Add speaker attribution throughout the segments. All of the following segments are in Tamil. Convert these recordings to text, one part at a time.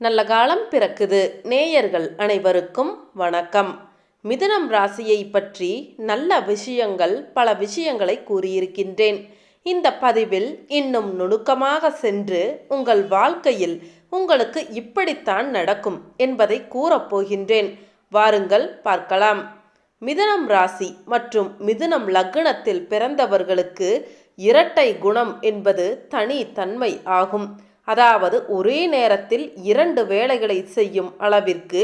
Speaker 1: நல்ல காலம் பிறக்குது. நேயர்கள் அனைவருக்கும் வணக்கம். மிதுனம் ராசியை பற்றி நல்ல பல விஷயங்களை கூறியிருக்கின்றேன். இந்த பதிவில் இன்னும் நுணுக்கமாக சென்று உங்கள் வாழ்க்கையில் உங்களுக்கு இப்படித்தான் நடக்கும் என்பதை கூறப்போகின்றேன். வாருங்கள் பார்க்கலாம். மிதுனம் ராசி மற்றும் மிதுனம் லக்னத்தில் பிறந்தவர்களுக்கு இரட்டை குணம் என்பது தனி தன்மை ஆகும். அதாவது ஒரே நேரத்தில் 2 வேலைகளை செய்யும் அளவிற்கு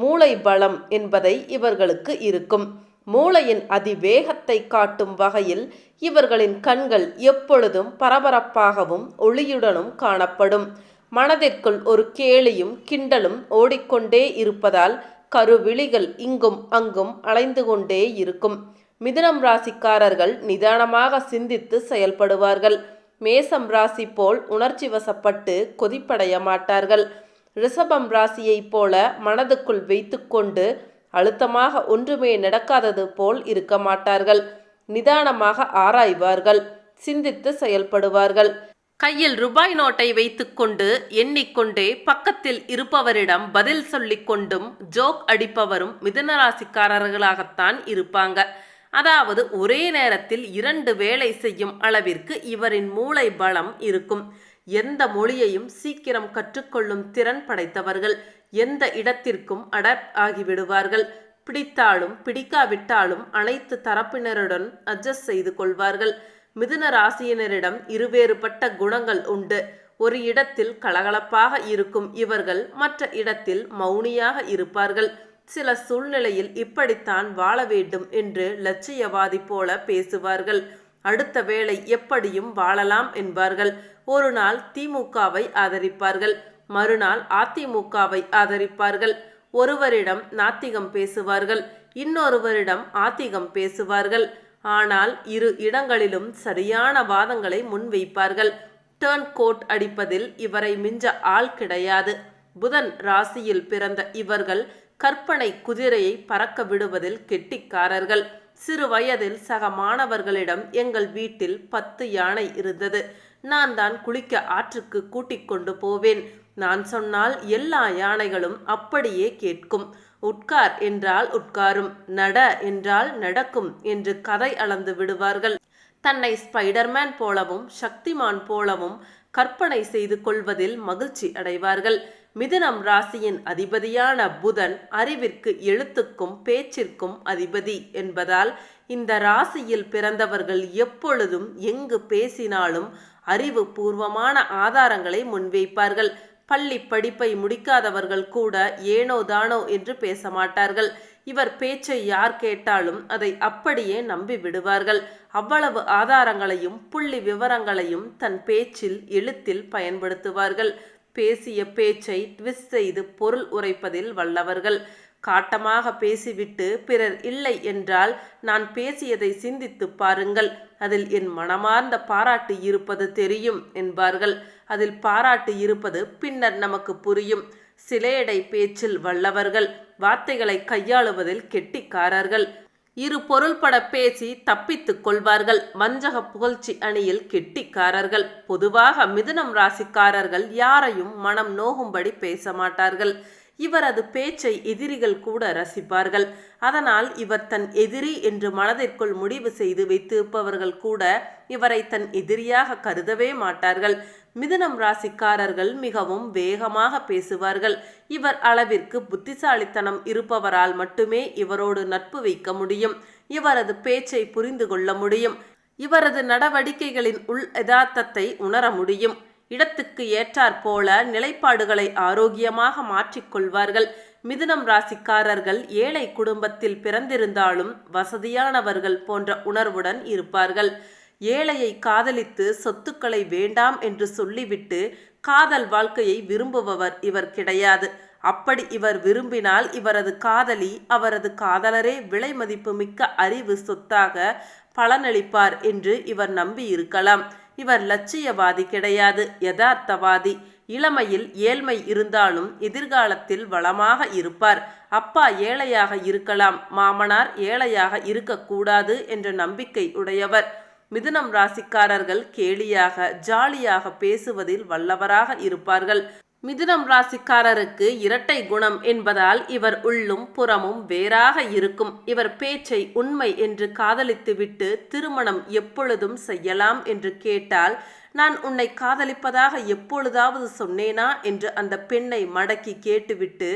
Speaker 1: மூளை பலம் என்பதை இவர்களுக்கு இருக்கும். மூளையின் அதிவேகத்தை காட்டும் வகையில் இவர்களின் கண்கள் எப்பொழுதும் பரபரப்பாகவும் ஒளியுடனும் காணப்படும். மனதிற்குள் ஒரு கேலியும் கிண்டலும் ஓடிக்கொண்டே இருப்பதால் கருவிழிகள் இங்கும் அங்கும் அலைந்து கொண்டே இருக்கும். மிதுனம் ராசிக்காரர்கள் நிதானமாக சிந்தித்து செயல்படுவார்கள். மேசம் ராசி போல் உணர்ச்சி வசப்பட்டு கொதிப்படைய மாட்டார்கள். ரிஷபம் ராசியைப் போல மனதுக்குள் வைத்துக்கொண்டு அழுத்தமாக ஒன்றுமே நடக்காதது போல் இருக்க மாட்டார்கள். நிதானமாக ஆராய்வார்கள், சிந்தித்து செயல்படுவார்கள். கையில் ரூபாய் நோட்டை வைத்துக்கொண்டு எண்ணிக்கொண்டே பக்கத்தில் இருப்பவரிடம் பதில் சொல்லிக் கொண்டும் ஜோக் அடிப்பவரும் மிதுனராசிக்காரர்களாகத்தான் இருப்பாங்க. அதாவது ஒரே நேரத்தில் 2 வேலை செய்யும் அளவிற்கு இவரின் மூளை பலம் இருக்கும். எந்த மொழியையும் சீக்கிரம் கற்றுக்கொள்ளும் திறன் படைத்தவர்கள். எந்த இடத்திற்கும் அடாப்ட் ஆகிவிடுவார்கள். பிடித்தாலும் பிடிக்காவிட்டாலும் அனைத்து தரப்பினருடன் அட்ஜஸ்ட் செய்து கொள்வார்கள். மிதுன ராசியினரிடம் இருவேறுபட்ட குணங்கள் உண்டு. ஒரு இடத்தில் கலகலப்பாக இருக்கும் இவர்கள் மற்ற இடத்தில் மௌனியாக இருப்பார்கள். சில சூழ்நிலையில் இப்படித்தான் வாழ வேண்டும் என்று லட்சியவாதி போல பேசுவார்கள். அடுத்த வேளை எப்படியும் வாழலாம் என்பார்கள். ஒரு நாள் திமுகவை ஆதரிப்பார்கள், மறுநாள் அதிமுகவை ஆதரிப்பார்கள். ஒருவரிடம் நாத்திகம் பேசுவார்கள், இன்னொருவரிடம் ஆத்திகம் பேசுவார்கள். ஆனால் 2 இடங்களிலும் சரியான வாதங்களை முன்வைப்பார்கள். டர்ன் கோட் அடிப்பதில் இவரை மிஞ்ச ஆள் கிடையாது. புதன் ராசியில் பிறந்த இவர்கள் கற்பனை குதிரையை பறக்க விடுவதில் கெட்டிக்காரர்கள். சிறு வயதில் சக மாணவர்களிடம் எங்கள் வீட்டில் 10 யானை இருந்தது. நான் தான் குளிக்க ஆற்றுக்கு கூட்டிக் கொண்டு போவேன். நான் சொன்னால் எல்லா யானைகளும் அப்படியே கேட்கும். உட்கார் என்றால் உட்காரும், நட என்றால் நடக்கும் என்று கதை அளந்து விடுவார்கள். தன்னை ஸ்பைடர்மேன் போலவும் சக்திமான் போலவும் கற்பனை செய்து கொள்வதில் மகிழ்ச்சி அடைவார்கள். மிதுனம் ராசியின் அதிபதியான புதன் அறிவிற்கு, எழுத்துக்கும் பேச்சிற்கும் அதிபதி என்பதால் இந்த ராசியில் பிறந்தவர்கள் எப்பொழுதும் எங்கு பேசினாலும் அறிவு பூர்வமான ஆதாரங்களை முன்வைப்பார்கள். பள்ளி படிப்பை முடிக்காதவர்கள் கூட ஏனோ தானோ என்று பேச மாட்டார்கள். இவர் பேச்சை யார் கேட்டாலும் அதை அப்படியே நம்பி விடுவார்கள். அவ்வளவு ஆதாரங்களையும் புள்ளி விவரங்களையும் தன் பேச்சில் எழுத்தில் பயன்படுத்துவார்கள். பேசிய பேச்சை ட்விஸ்ட் செய்து பொருள் உரைப்பதில் வல்லவர்கள். காட்டமாக பேசிவிட்டு பிறர் இல்லை என்றால் நான் பேசியதை சிந்தித்து பாருங்கள், அதில் என் மனமார்ந்த பாராட்டு இருப்பது தெரியும் என்பார்கள். அதில் பாராட்டு இருப்பது பின்னர் நமக்கு புரியும். சிலேடை பேச்சில் வல்லவர்கள், வார்த்தைகளை கையாளுவதில் கெட்டிக்காரர்கள். 2 பொருள்பட பேசி தப்பித்து கொள்வார்கள். வஞ்சக புகழ்ச்சி அணியில் கெட்டிக்காரர்கள். பொதுவாக மிதுனம் ராசிக்காரர்கள் யாரையும் மனம் நோகும்படி பேச மாட்டார்கள். இவரது பேச்சை எதிரிகள் கூட ரசிப்பார்கள். அதனால் இவர் தன் எதிரி என்று மனதிற்குள் முடிவு செய்து வைத்திருப்பவர்கள் கூட இவரை தன் எதிரியாக கருதவே மாட்டார்கள். மிதுனம் ராசிக்காரர்கள் மிகவும் வேகமாக பேசுவார்கள். இவர் அளவிற்கு புத்திசாலித்தனம் இருப்பவரால் மட்டுமே இவரோடு நட்பு வைக்க முடியும். இவரது பேச்சை புரிந்து கொள்ள முடியும். இவரது நடவடிக்கைகளின் உள் யதார்த்தத்தை உணர முடியும். இடத்துக்கு ஏற்றாற்போல நிலைப்பாடுகளை ஆரோக்கியமாக மாற்றிக்கொள்வார்கள். மிதுனம் ராசிக்காரர்கள் ஏழை குடும்பத்தில் பிறந்திருந்தாலும் வசதியானவர்கள் போன்ற உணர்வுடன் இருப்பார்கள். ஏழையை காதலித்து சொத்துக்களை வேண்டாம் என்று சொல்லிவிட்டு காதல் வாழ்க்கையை விரும்புபவர் இவர் கிடையாது. அப்படி இவர் விரும்பினால் இவரது காதலி, அவரது காதலரே விலை மதிப்பு மிக்க அறிவு சொத்தாக பலனளிப்பார் என்று இவர் நம்பி இருக்கலாம். இவர் லட்சியவாதி கிடையாது, யதார்த்தவாதி. இளமையில் ஏழ்மை இருந்தாலும் எதிர்காலத்தில் வளமாக இருப்பார். அப்பா ஏழையாக இருக்கலாம், மாமனார் ஏழையாக இருக்கக்கூடாது என்ற நம்பிக்கை உடையவர். மிதுனம் ராசிக்காரர்கள் கேலியாக ஜாலியாக பேசுவதில் வல்லவராக இருப்பார்கள். மிதுனம் ராசிக்காரருக்கு இரட்டை குணம் என்பதால் இவர் உள்ளும் புறமும் வேறாக இருக்கும். இவர் பேச்சை உண்மை என்று காதலித்துவிட்டு திருமணம் எப்பொழுதும் செய்யலாம் என்று கேட்டால், நான் உன்னை காதலிப்பதாக எப்பொழுதாவது சொன்னேனா என்று அந்த பெண்ணை மடக்கி கேட்டுவிட்டு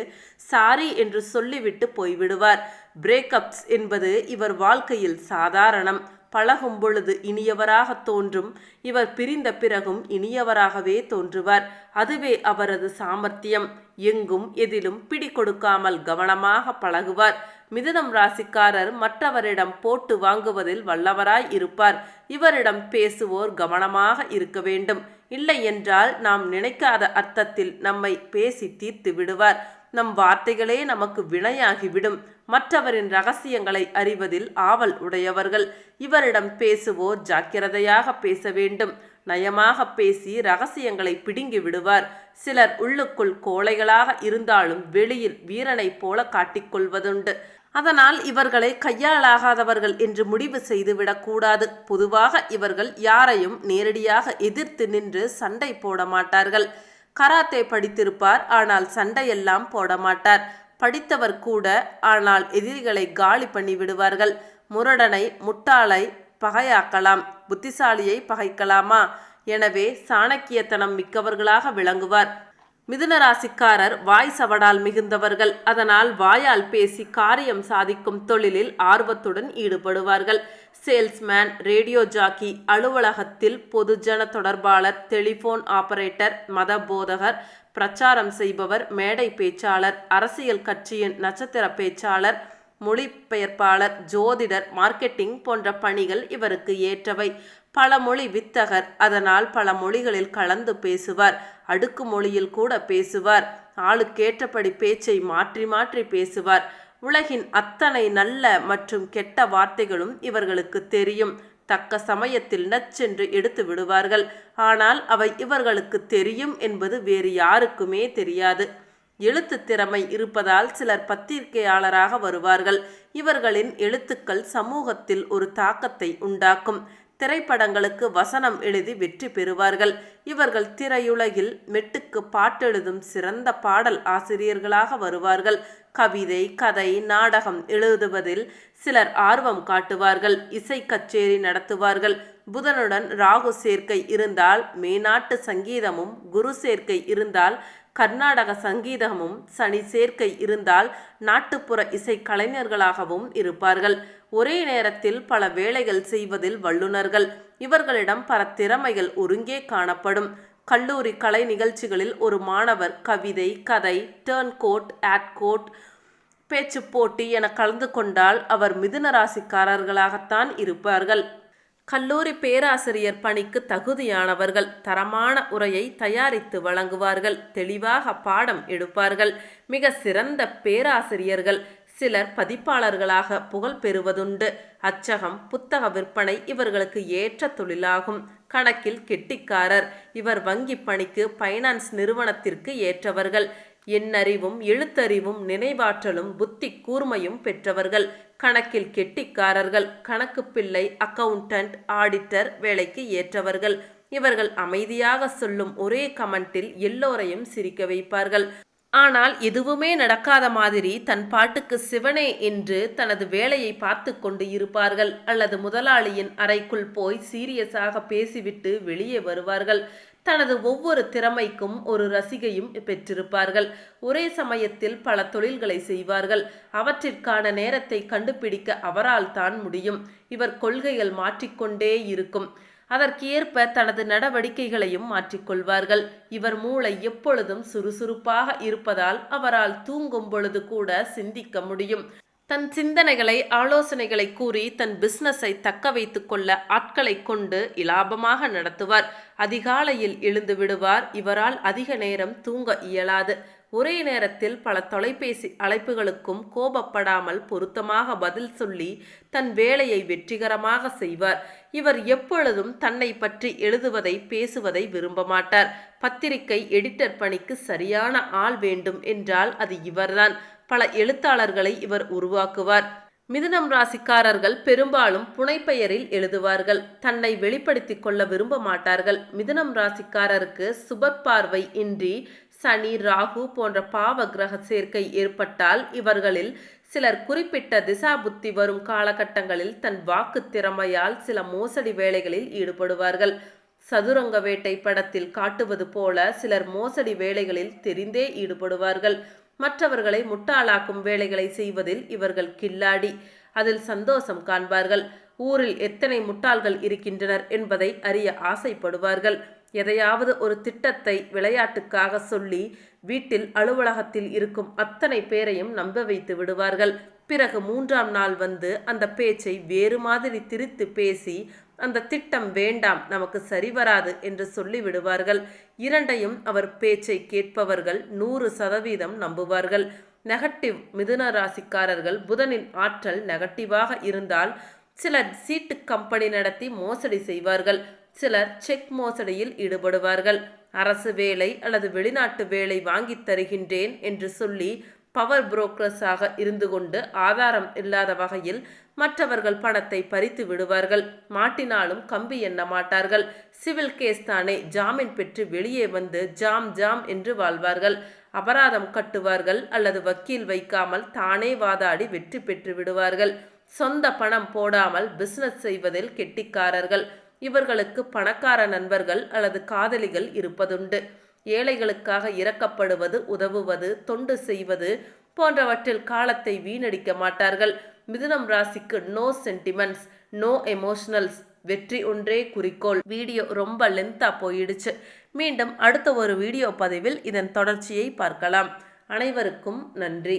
Speaker 1: சாரி என்று சொல்லிவிட்டு போய்விடுவார். பிரேக்கப்ஸ் என்பது இவர் வாழ்க்கையில் சாதாரணம். பழகும் பொழுது இனியவராக தோன்றும் இவர் பிரிந்த பிறகும் இனியவராகவே தோன்றுவார். அதுவே அவரது சாமர்த்தியம். எங்கும் எதிலும் பிடி கொடுக்காமல் கவனமாக பழகுவார். மிதுனம் ராசிக்காரர் மற்றவரிடம் போட்டு வாங்குவதில் வல்லவராய் இருப்பார். இவரிடம் பேசுவோர் கவனமாக இருக்க வேண்டும். இல்லை என்றால் நாம் நினைக்காத அர்த்தத்தில் நம்மை பேசி தீர்த்து விடுவார். நம் வார்த்தைகளே நமக்கு வினையாகிவிடும். மற்றவரின் ரகசியங்களை அறிவதில் ஆவல் உடையவர்கள். இவரிடம் பேசுவோர் ஜாக்கிரதையாக பேச வேண்டும். நயமாக பேசி ரகசியங்களை பிடுங்கி விடுவார். சிலர் உள்ளுக்குள் கோழைகளாக இருந்தாலும் வெளியில் வீரனைப் போல காட்டிக்கொள்வதுண்டு. அதனால் இவர்களை கையாளாகாதவர்கள் என்று முடிவு செய்துவிடக்கூடாது. பொதுவாக இவர்கள் யாரையும் நேரடியாக எதிர்த்து நின்று சண்டை போட மாட்டார்கள். கராத்தே படித்திருப்பார், ஆனால் சண்டையெல்லாம் போட மாட்டார். படித்தவர் கூட, ஆனால் எதிரிகளை காலி பண்ணி விடுவார்கள். முரடனை முட்டாளை பகையாக்கலாம், புத்திசாலியை பகைக்கலாமா? எனவே சாணக்கியத்தனம் மிக்கவர்களாக விளங்குவார். மிதுன ராசிக்காரர் வாய் சவடால் மிகுந்தவர்கள். அதனால் வாயால் பேசி காரியம் சாதிக்கும் தொழிலில் ஆர்வத்துடன் ஈடுபடுவார்கள். சேல்ஸ்மேன், ரேடியோ ஜாக்கி, அலுவலகத்தில் பொதுஜன தொடர்பாளர், டெலிபோன் ஆபரேட்டர், மத போதகர், பிரச்சாரம் செய்பவர், மேடை பேச்சாளர், அரசியல் கட்சியின் நட்சத்திர பேச்சாளர், மொழிபெயர்ப்பாளர், ஜோதிடர், மார்க்கெட்டிங் போன்ற பணிகள் இவருக்கு ஏற்றவை. பல மொழி வித்தகர். அதனால் பல மொழிகளில் கலந்து பேசுவார். அடுக்கு மொழியில் கூட பேசுவார். ஆளுக்கேற்றபடி பேச்சை மாற்றி மாற்றி பேசுவார். உலகின் அத்தனை நல்ல மற்றும் கெட்ட வார்த்தைகளும் இவர்களுக்கு தெரியும். தக்க சமயத்தில் நச்சென்று எடுத்து விடுவார்கள். ஆனால் அவை இவர்களுக்கு தெரியும் என்பது வேறு யாருக்குமே தெரியாது. எழுத்து திறமை இருப்பதால் சிலர் பத்திரிகையாளராக வருவார்கள். இவர்களின் எழுத்துக்கள் சமூகத்தில் ஒரு தாக்கத்தை உண்டாக்கும். திரைப்படங்களுக்கு வசனம் எழுதி வெற்றி பெறுவார்கள். இவர்கள் திரையுலகில் மெட்டுக்கு பாட்டெழுதும் சிறந்த பாடல் ஆசிரியர்களாக வருவார்கள். கவிதை, கதை, நாடகம் எழுதுவதில் சிலர் ஆர்வம் காட்டுவார்கள். இசை கச்சேரி நடத்துவார்கள். புதனுடன் ராகு சேர்க்கை இருந்தால் மேநாட்டு சங்கீதமும், குரு சேர்க்கை இருந்தால் கர்நாடக சங்கீதமும், சனி சேர்க்கை இருந்தால் நாட்டுப்புற இசை கலைஞர்களாகவும் இருப்பார்கள். ஒரே நேரத்தில் பல வேலைகள் செய்வதில் வல்லுநர்கள். இவர்களிடம் பல திறமைகள் ஒருங்கே காணப்படும். கல்லூரி கலை நிகழ்ச்சிகளில் ஒரு மாணவர் கவிதை, கதை, டர்ன் கோட், ஆட் கோட், பேச்சு போட்டி என கலந்து கொண்டால் அவர் மிதுன ராசிக்காரர்களாகத்தான் இருப்பார்கள். கல்லூரி பேராசிரியர் பணிக்கு தகுதியானவர்கள். தரமான உரையை தயாரித்து வழங்குவார்கள். தெளிவாக பாடம் எடுப்பார்கள். மிக சிறந்த பேராசிரியர்கள். சிலர் பதிப்பாளர்களாக புகழ் பெறுவதுண்டு. அச்சகம், புத்தக விற்பனை இவர்களுக்கு ஏற்ற தொழிலாகும். கணக்கில் கெட்டிக்காரர். இவர் வங்கி பணிக்கு, பைனான்ஸ் நிறுவனத்திற்கு ஏற்றவர்கள். எண்ணறிவும் எழுத்தறிவும் நினைவாற்றலும் புத்தி கூர்மையும் பெற்றவர்கள். கணக்கில் கெட்டிக்காரர்கள். கணக்கு பிள்ளை, அக்கவுண்டன்ட், ஆடிட்டர் வேலைக்கு ஏற்றவர்கள். இவர்கள் அமைதியாக சொல்லும் ஒரே கமெண்டில் எல்லோரையும் சிரிக்க வைப்பார்கள். ஆனால் எதுவுமே நடக்காத மாதிரி தன் பாட்டுக்கு சிவனே என்று தனது வேலையை பார்த்து கொண்டு இருப்பார்கள். அல்லது முதலாளியின் அறைக்குள் போய் சீரியஸாக பேசிவிட்டு வெளியே வருவார்கள். தனது ஒவ்வொரு திறமைக்கும் ஒரு ரசிகையும் பெற்றிருப்பார்கள். ஒரே சமயத்தில் பல தொழில்களை செய்வார்கள். அவற்றிற்கான நேரத்தை கண்டுபிடிக்க அவரால் தான் முடியும். இவர் கொள்கைகள் மாற்றிக்கொண்டே இருக்கும். அதற்கு ஏற்ப தனது நடவடிக்கைகளையும் மாற்றிக்கொள்வார்கள். இவர் மூளை எப்பொழுதும் சுறுசுறுப்பாக இருப்பதால் அவரால் தூங்கும் பொழுது கூட சிந்திக்க முடியும். தன் சிந்தனைகளை, ஆலோசனைகளை கூறி தன் பிசினஸை தக்க வைத்து கொள்ள ஆட்களை கொண்டு இலாபமாக நடத்துவார். அதிகாலையில் எழுந்து விடுவார். இவரால் அதிக நேரம் தூங்க இயலாது. ஒரே நேரத்தில் பல தொலைபேசி அழைப்புகளுக்கும் கோபப்படாமல் பொருத்தமாக பதில் சொல்லி தன் வேலையை வெற்றிகரமாக செய்வார். இவர் எப்பொழுதும் தன்னை பற்றி எழுதுவதை, பேசுவதை விரும்ப மாட்டார். பத்திரிகை எடிட்டர் பணிக்கு சரியான ஆள் வேண்டும் என்றால் அது இவர்தான். பல எழுத்தாளர்களை இவர் உருவாக்குவார். மிதுனம் ராசிக்காரர்கள் பெரும்பாலும் புனைப்பெயரில் எழுதுவார்கள். தன்னை வெளிப்படுத்தி கொள்ள விரும்ப மாட்டார்கள். மிதுனம் ராசிக்காரருக்கு சுபர்பார்வை இன்றி சனி, ராகு போன்ற பாவ கிரக சேர்க்கை ஏற்பட்டால் இவர்களில் சிலர் குறிப்பிட்ட திசா புத்தி வரும் காலகட்டங்களில் தன் வாக்கு திறமையால் சில மோசடி வேலைகளில் ஈடுபடுவார்கள். சதுரங்க வேட்டை படத்தில் காட்டுவது போல சிலர் மோசடி வேலைகளில் தெரிந்தே ஈடுபடுவார்கள். மற்றவர்களை முட்டாளாக்கும் வேலைகளை செய்வதில் இவர்கள் கில்லாடி. அதில் சந்தோஷம் காண்பார்கள். ஊரில் எத்தனை முட்டாள்கள் இருக்கின்றனர் என்பதை அறிய ஆசைப்படுவார்கள். எதையாவது ஒரு திட்டத்தை விளையாட்டுக்காக சொல்லி வீட்டில் அலுவலகத்தில் இருக்கும் அத்தனை பேரையும் நம்ப வைத்து விடுவார்கள். பிறகு 3ஆம் நாள் வந்து அந்த பேச்சை வேறு மாதிரி திரித்து பேசி அந்த திட்டம் வேண்டாம், நமக்கு சரிவராது என்று சொல்லி விடுவார்கள். இரண்டையும் அவர் பேச்சை கேட்பவர்கள் 100% நம்புவார்கள். நெகட்டிவ் மிதுன ராசிக்காரர்கள் புதனின் ஆற்றல் நெகட்டிவாக இருந்தால் சிலர் சீட்டு கம்பெனி நடத்தி மோசடி செய்வார்கள். சிலர் செக் மோசடியில் ஈடுபடுவார்கள். அரசு வேலை அல்லது வெளிநாட்டு வேலை வாங்கி தருகின்றேன் என்று சொல்லி பவர் புரோக்கர்ஸாக இருந்து கொண்டு ஆதாரம் இல்லாத வகையில் மற்றவர்கள் பணத்தை பறித்து விடுவார்கள். மாட்டினாலும் கம்பி எண்ண மாட்டார்கள். சிவில் கேஸ் தானே, ஜாமீன் பெற்று வெளியே வந்து ஜாம் ஜாம் என்று வாழ்வார்கள். அபராதம் கட்டுவார்கள் அல்லது வக்கீல் வைக்காமல் தானே வாதாடி வெற்றி பெற்று விடுவார்கள். சொந்த பணம் போடாமல் பிசினஸ் செய்வதில் கெட்டிக்காரர்கள். இவர்களுக்கு பணக்கார நண்பர்கள் அல்லது காதலிகள் இருப்பதுண்டு. ஏழைகளுக்காக இரக்கப்படுவது, உதவுவது, தொண்டு செய்வது போன்றவற்றில் காலத்தை வீணடிக்க மாட்டார்கள். மிதுனம் ராசிக்கு நோ சென்டிமெண்ட்ஸ், நோ எமோஷனல்ஸ், வெற்றி ஒன்றே குறிக்கோள். வீடியோ ரொம்ப லென்த்தா போயிடுச்சு. மீண்டும் அடுத்த ஒரு வீடியோ பதிவில் இதன் தொடர்ச்சியை பார்க்கலாம். அனைவருக்கும் நன்றி.